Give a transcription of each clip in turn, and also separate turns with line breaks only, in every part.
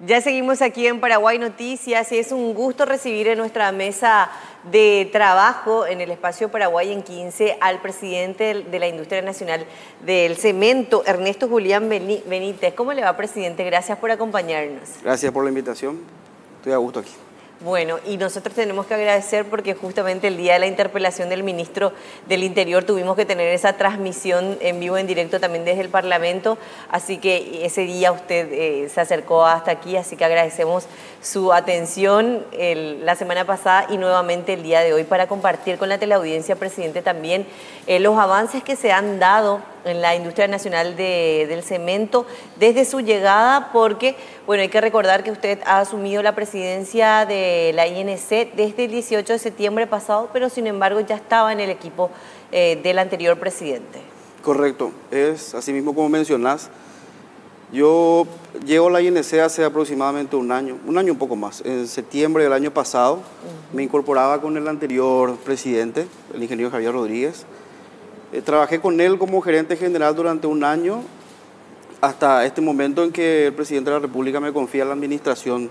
Ya seguimos aquí en Paraguay Noticias y es un gusto recibir en nuestra mesa de trabajo en el espacio Paraguay en 15 al presidente de la Industria Nacional del Cemento, Ernesto Julián Benítez. ¿Cómo le va, presidente? Gracias por acompañarnos.
Gracias por la invitación. Estoy a gusto aquí.
Bueno, y nosotros tenemos que agradecer porque justamente el día de la interpelación del ministro del Interior tuvimos que tener esa transmisión en vivo, en directo también desde el Parlamento, así que ese día usted se acercó hasta aquí, así que agradecemos su atención la semana pasada y nuevamente el día de hoy para compartir con la teleaudiencia, presidente, también los avances que se han dado en la industria nacional del cemento desde su llegada, porque, bueno, hay que recordar que usted ha asumido la presidencia de la INC desde el 18 de septiembre pasado, pero sin embargo ya estaba en el equipo del anterior presidente.
Correcto, es así mismo como mencionás. Yo llego a la INC hace aproximadamente un año un poco más. En septiembre del año pasado me incorporaba con el anterior presidente, el ingeniero Javier Rodríguez. Trabajé con él como gerente general durante un año, hasta este momento en que el presidente de la República me confía la administración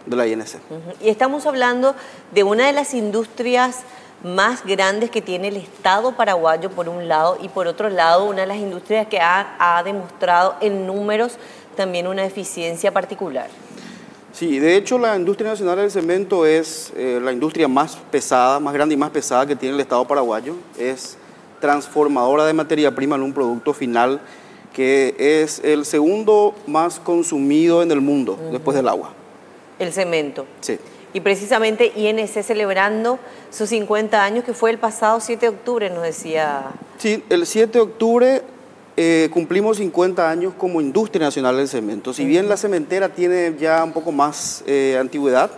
de la INC.
Y estamos hablando de una de las industrias más grandes que tiene el Estado paraguayo por un lado y por otro lado una de las industrias que ha demostrado en números también una eficiencia particular.
Sí, de hecho la industria nacional del cemento es la industria más pesada, más grande y más pesada que tiene el Estado paraguayo. Es transformadora de materia prima en un producto final que es el segundo más consumido en el mundo después del agua. El
cemento.
Sí.
Y precisamente INC celebrando sus 50 años, que fue el pasado 7 de octubre, nos decía.
Sí, el 7 de octubre cumplimos 50 años como industria nacional del cemento. Si bien la cementera tiene ya un poco más antigüedad,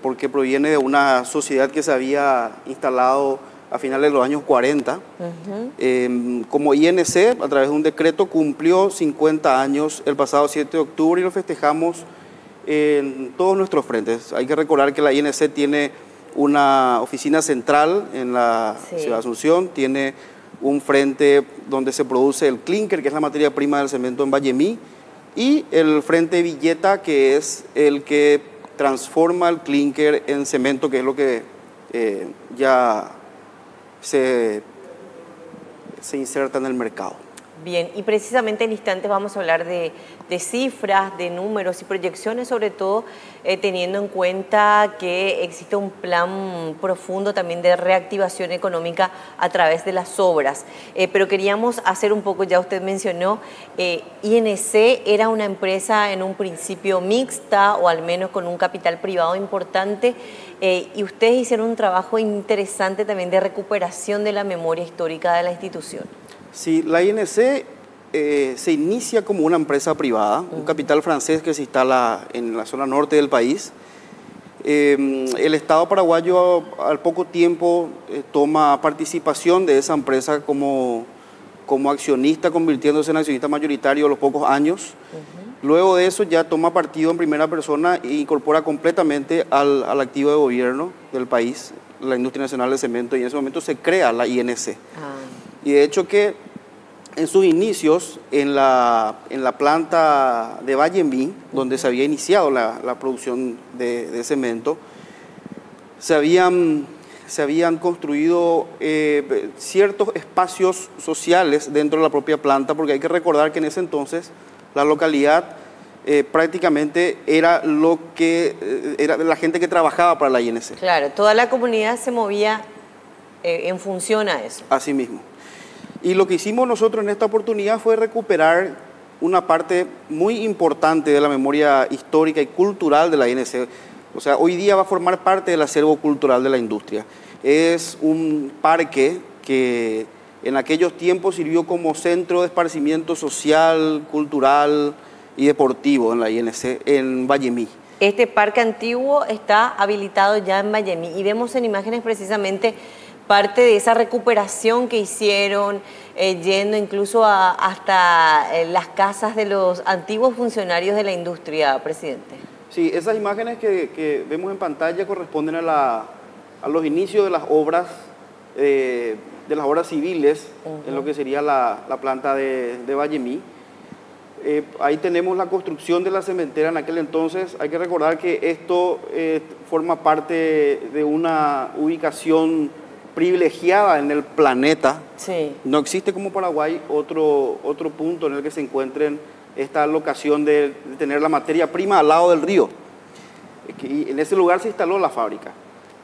porque proviene de una sociedad que se había instalado a finales de los años 40, como INC, a través de un decreto, cumplió 50 años el pasado 7 de octubre y lo festejamos en todos nuestros frentes. Hay que recordar que la INC tiene una oficina central en la ciudad de Asunción, tiene un frente donde se produce el clinker, que es la materia prima del cemento en Vallemí, y el frente Villeta, que es el que transforma el clinker en cemento, que es lo que ya se inserta en el mercado.
Bien, y precisamente en instantes vamos a hablar de cifras, de números y proyecciones, sobre todo teniendo en cuenta que existe un plan profundo también de reactivación económica a través de las obras. Pero queríamos hacer un poco, ya usted mencionó, INC era una empresa en un principio mixta o al menos con un capital privado importante y ustedes hicieron un trabajo interesante también de recuperación de la memoria histórica de la institución.
Sí, la INC se inicia como una empresa privada, un capital francés que se instala en la zona norte del país. El Estado paraguayo al poco tiempo toma participación de esa empresa como accionista, convirtiéndose en accionista mayoritario a los pocos años. Luego de eso ya toma partido en primera persona e incorpora completamente al activo de gobierno del país, la Industria Nacional del Cemento, y en ese momento se crea la INC. Y de hecho que en sus inicios, en la planta de Vallemí, donde se había iniciado la producción de cemento, se habían construido ciertos espacios sociales dentro de la propia planta, porque hay que recordar que en ese entonces la localidad prácticamente era era la gente que trabajaba para la INC.
Claro, toda la comunidad se movía en función a eso.
Así mismo. Y lo que hicimos nosotros en esta oportunidad fue recuperar una parte muy importante de la memoria histórica y cultural de la INC. O sea, hoy día va a formar parte del acervo cultural de la industria. Es un parque que en aquellos tiempos sirvió como centro de esparcimiento social, cultural y deportivo en la INC, en Vallemí.
Este parque antiguo está habilitado ya en Vallemí y vemos en imágenes precisamente parte de esa recuperación que hicieron, yendo incluso hasta las casas de los antiguos funcionarios de la industria, presidente.
Sí, esas imágenes que vemos en pantalla corresponden a los inicios de las obras civiles en lo que sería la planta de Vallemí. ahí tenemos la construcción de la cementera en aquel entonces. Hay que recordar que esto forma parte de una ubicación privilegiada en el planeta.
Sí.
No existe como Paraguay otro punto en el que se encuentren esta locación de tener la materia prima al lado del río. Y en ese lugar se instaló la fábrica.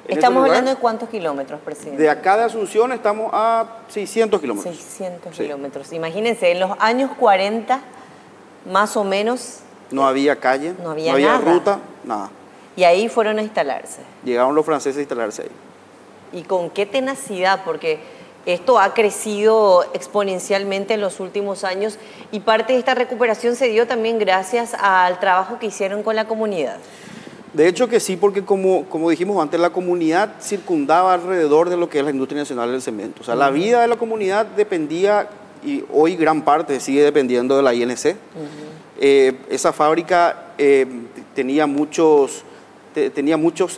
¿Estamos hablando de cuántos kilómetros, presidente?
De acá de Asunción estamos a 600 kilómetros.
600 kilómetros. Imagínense, en los años 40, más o menos...
No había calle,
no había
ruta, nada.
Y ahí fueron a instalarse.
Llegaron los franceses a instalarse ahí.
¿Y con qué tenacidad? Porque esto ha crecido exponencialmente en los últimos años y parte de esta recuperación se dio también gracias al trabajo que hicieron con la comunidad.
De hecho que sí, porque como dijimos antes, la comunidad circundaba alrededor de lo que es la industria nacional del cemento. O sea, la vida de la comunidad dependía, y hoy gran parte sigue dependiendo de la INC. Esa fábrica tenía muchos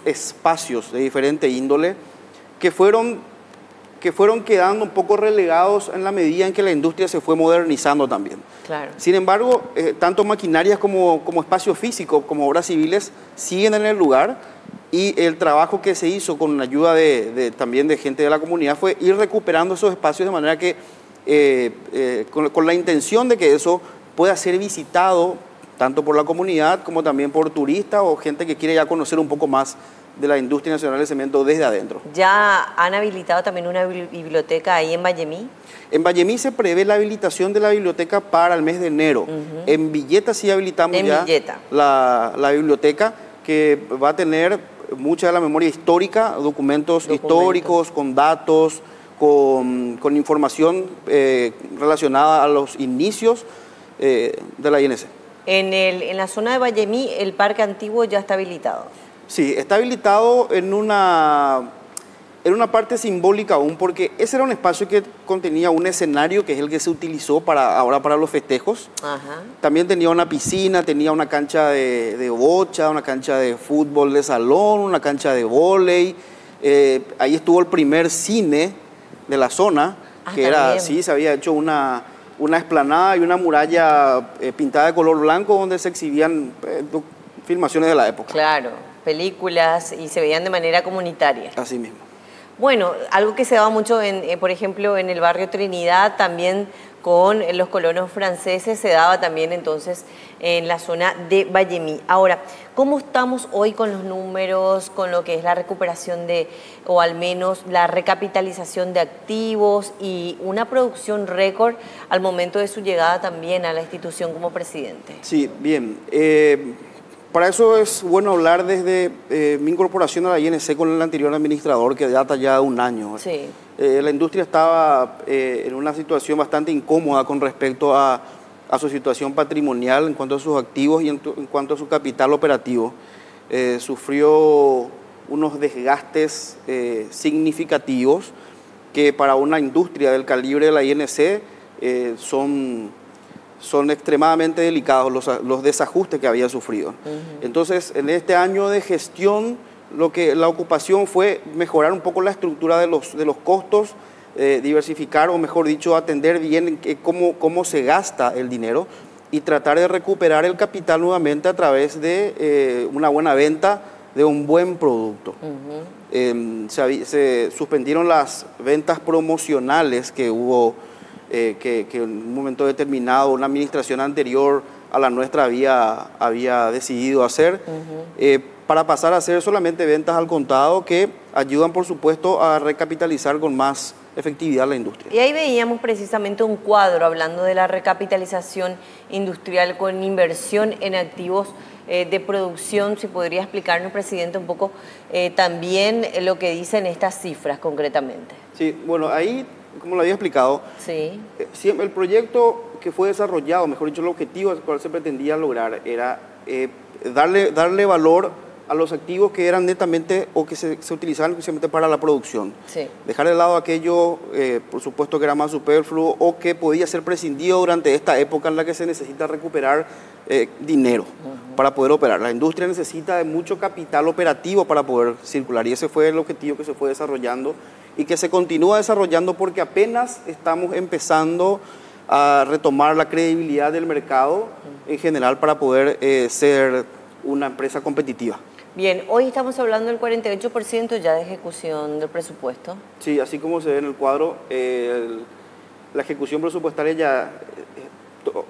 espacios de diferente índole que fueron quedando un poco relegados en la medida en que la industria se fue modernizando también.
Claro.
Sin embargo, tanto maquinarias como espacios físicos, como obras civiles, siguen en el lugar y el trabajo que se hizo con la ayuda también de gente de la comunidad fue ir recuperando esos espacios de manera que, con la intención de que eso pueda ser visitado tanto por la comunidad como también por turistas o gente que quiere ya conocer un poco más de la industria nacional del cemento desde adentro.
¿Ya han habilitado también una biblioteca ahí en Vallemí?
En Vallemí se prevé la habilitación de la biblioteca para el mes de enero. En Villeta sí habilitamos la biblioteca, que va a tener mucha de la memoria histórica, documentos históricos, con datos, con información relacionada a los inicios de la INC.
En la zona de Vallemí, el parque antiguo ya está habilitado.
Sí, está habilitado en una parte simbólica aún, porque ese era un espacio que contenía un escenario que es el que se utilizó ahora para los festejos.
Ajá.
También tenía una piscina, tenía una cancha de bocha, una cancha de fútbol de salón, una cancha de vóley. Ahí estuvo el primer cine de la zona, que era así, se había hecho una explanada y una muralla pintada de color blanco donde se exhibían filmaciones de la época.
Claro. Películas y se veían de manera comunitaria.
Así mismo.
Bueno, algo que se daba mucho, por ejemplo, en el barrio Trinidad, también con los colonos franceses, se daba también entonces en la zona de Vallemí. Ahora, ¿cómo estamos hoy con los números, con lo que es la recuperación o al menos la recapitalización de activos y una producción récord al momento de su llegada también a la institución como presidente? Sí,
bien. Para eso es bueno hablar desde mi incorporación a la INC con el anterior administrador, que data ya de un año.
Sí.
La industria estaba en una situación bastante incómoda con respecto a su situación patrimonial en cuanto a sus activos y en cuanto a su capital operativo. Sufrió unos desgastes significativos que para una industria del calibre de la INC son extremadamente delicados los desajustes que había sufrido. Entonces, en este año de gestión, la ocupación fue mejorar un poco la estructura de los costos, diversificar, o mejor dicho, atender bien cómo se gasta el dinero y tratar de recuperar el capital nuevamente a través de una buena venta de un buen producto. Se suspendieron las ventas promocionales que hubo, que en un momento determinado una administración anterior a la nuestra había decidido hacer, para pasar a hacer solamente ventas al contado que ayudan, por supuesto, a recapitalizar con más efectividad la industria.
Y ahí veíamos precisamente un cuadro hablando de la recapitalización industrial con inversión en activos de producción. Si podría explicarnos, presidente, un poco también lo que dicen estas cifras concretamente.
Sí, bueno, ahí, como lo había explicado, el proyecto que fue desarrollado, mejor dicho, el objetivo al cual se pretendía lograr era darle valor a los activos que eran netamente o que se utilizaban exclusivamente para la producción. Dejar de lado aquello, por supuesto, que era más superfluo o que podía ser prescindido durante esta época en la que se necesita recuperar dinero para poder operar. La industria necesita de mucho capital operativo para poder circular, y ese fue el objetivo que se fue desarrollando y que se continúa desarrollando, porque apenas estamos empezando a retomar la credibilidad del mercado en general para poder ser una empresa competitiva.
Bien, hoy estamos hablando del 48% ya de ejecución del presupuesto.
Sí, así como se ve en el cuadro, la ejecución presupuestaria ya...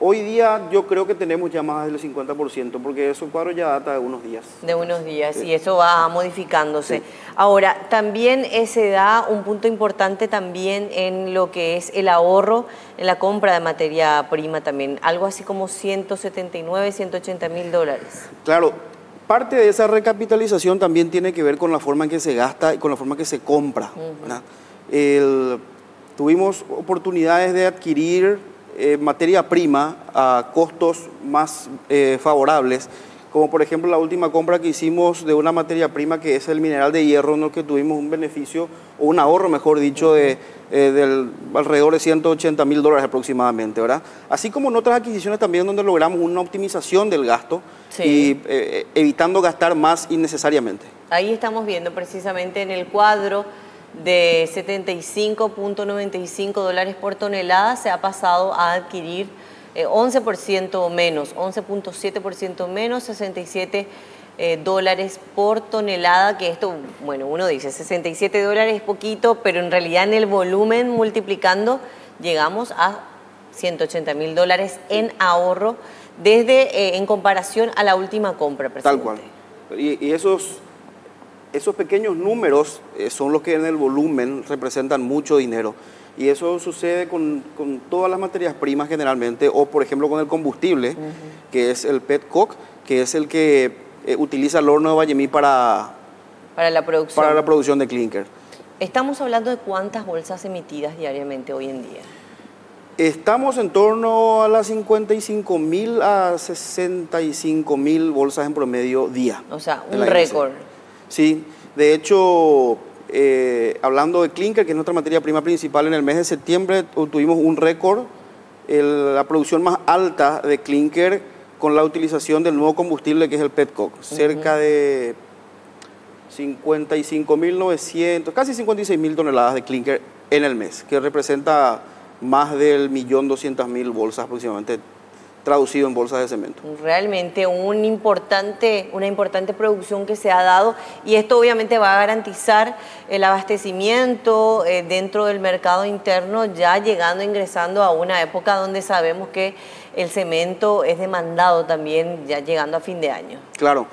Hoy día yo creo que tenemos ya más del 50%, porque ese cuadro ya data de unos días.
De unos días, y eso va modificándose.
Sí.
Ahora, también se da un punto importante también en lo que es el ahorro en la compra de materia prima también, algo así como 179, 180 mil dólares.
Claro, parte de esa recapitalización también tiene que ver con la forma en que se gasta y con la forma en que se compra, ¿verdad? Tuvimos oportunidades de adquirir materia prima a costos más favorables, como por ejemplo la última compra que hicimos de una materia prima que es el mineral de hierro, en el que tuvimos un beneficio, o un ahorro mejor dicho, de alrededor de 180 mil dólares aproximadamente, ¿verdad? Así como en otras adquisiciones también donde logramos una optimización del gasto, sí, y evitando gastar más innecesariamente. Ahí estamos viendo precisamente en el cuadro de 75.95 dólares por tonelada, se ha pasado a adquirir 11% menos, 11.7% menos, 67 dólares por tonelada, que esto, bueno, uno dice 67 dólares es poquito, pero en realidad en el volumen multiplicando llegamos a 180 mil dólares en ahorro desde en comparación a la última compra, presidente. Tal cual. Y esos pequeños números son los que en el volumen representan mucho dinero. Y eso sucede con todas las materias primas generalmente, o por ejemplo con el combustible, que es el petcoke, que es el que utiliza el horno de Vallemí para la producción de clinker. Estamos hablando de cuántas bolsas emitidas diariamente hoy en día. Estamos en torno a las 55.000 a 65.000 bolsas en promedio día. O sea, un récord. Sí, de hecho, hablando de clinker, que es nuestra materia prima principal, en el mes de septiembre tuvimos un récord, la producción más alta de clinker con la utilización del nuevo combustible que es el petcoke, cerca de 55.900, casi 56.000 toneladas de clinker en el mes, que representa más del 1.200.000 bolsas aproximadamente, traducido en bolsas de cemento. Realmente una importante producción que se ha dado, y esto obviamente va a garantizar el abastecimiento dentro del mercado interno, ya ingresando a una época donde sabemos que el cemento es demandado también, ya llegando a fin de año. Claro.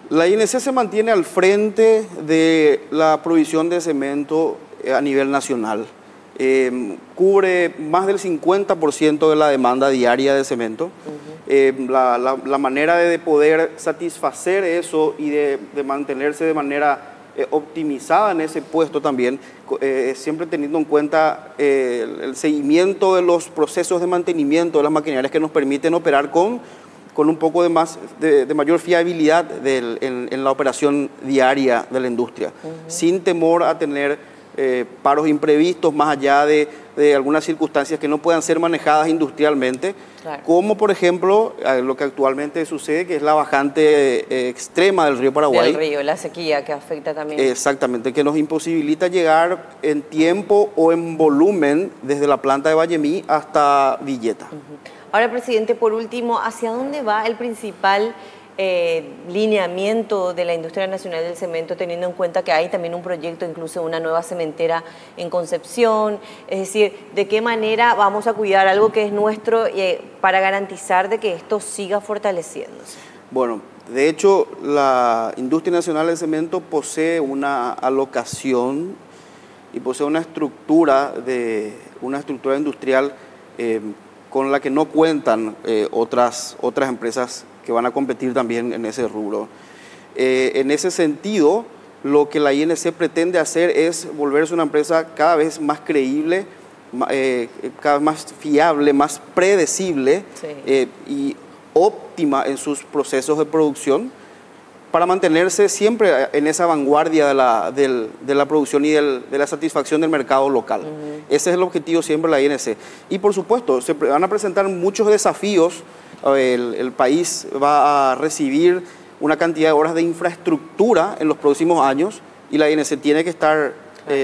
La INC se mantiene al frente de la provisión de cemento a nivel nacional. Cubre más del 50% de la demanda diaria de cemento. La manera de poder satisfacer eso y de mantenerse de manera optimizada en ese puesto también, siempre teniendo en cuenta el seguimiento de los procesos de mantenimiento de las maquinarias que nos permiten operar con un poco de mayor fiabilidad en la operación diaria de la industria, sin temor a tener paros imprevistos más allá de algunas circunstancias que no puedan ser manejadas industrialmente, claro, como por ejemplo lo que actualmente sucede, que es la bajante extrema del río Paraguay. Del río, la sequía que afecta también. Exactamente, que nos imposibilita llegar en tiempo o en volumen desde la planta de Vallemí hasta Villeta. Ahora, presidente, por último, ¿hacia dónde va el principal lineamiento de la industria nacional del cemento, teniendo en cuenta que hay también un proyecto, incluso una nueva cementera en Concepción? Es decir, ¿de qué manera vamos a cuidar algo que es nuestro para garantizar de que esto siga fortaleciéndose? Bueno, de hecho, la industria nacional del cemento posee una alocación y posee una estructura industrial con la que no cuentan otras empresas que van a competir también en ese rubro. En ese sentido, lo que la INC pretende hacer es volverse una empresa cada vez más creíble, cada vez más fiable, más predecible, sí, y óptima en sus procesos de producción, para mantenerse siempre en esa vanguardia de la producción y de la satisfacción del mercado local. Ese es el objetivo siempre de la INC. Y por supuesto, se van a presentar muchos desafíos. El país va a recibir una cantidad de horas de infraestructura en los próximos años, y la INC tiene que estar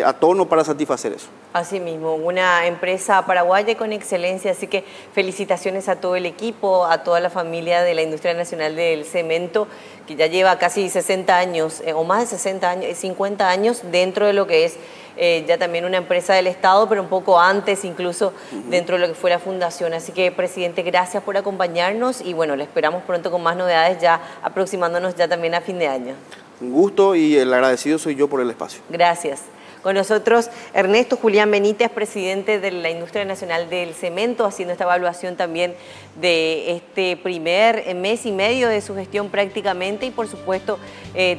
a tono para satisfacer eso.
Asimismo, una empresa paraguaya con excelencia, así que felicitaciones a todo el equipo, a toda la familia de la Industria Nacional del Cemento, que ya lleva casi 60 años, o más de 60 años, 50 años dentro de lo que es ya también una empresa del Estado, pero un poco antes incluso dentro de lo que fue la fundación. Así que, presidente, gracias por acompañarnos y bueno, le esperamos pronto con más novedades, ya aproximándonos ya también a fin de año.
Un gusto y el agradecido soy yo por el espacio.
Gracias. Con nosotros Ernesto Julián Benítez, presidente de la Industria Nacional del Cemento, haciendo esta evaluación también de este primer mes y medio de su gestión prácticamente y por supuesto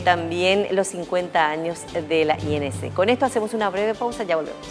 también los 50 años de la INC. Con esto hacemos una breve pausa, ya volvemos.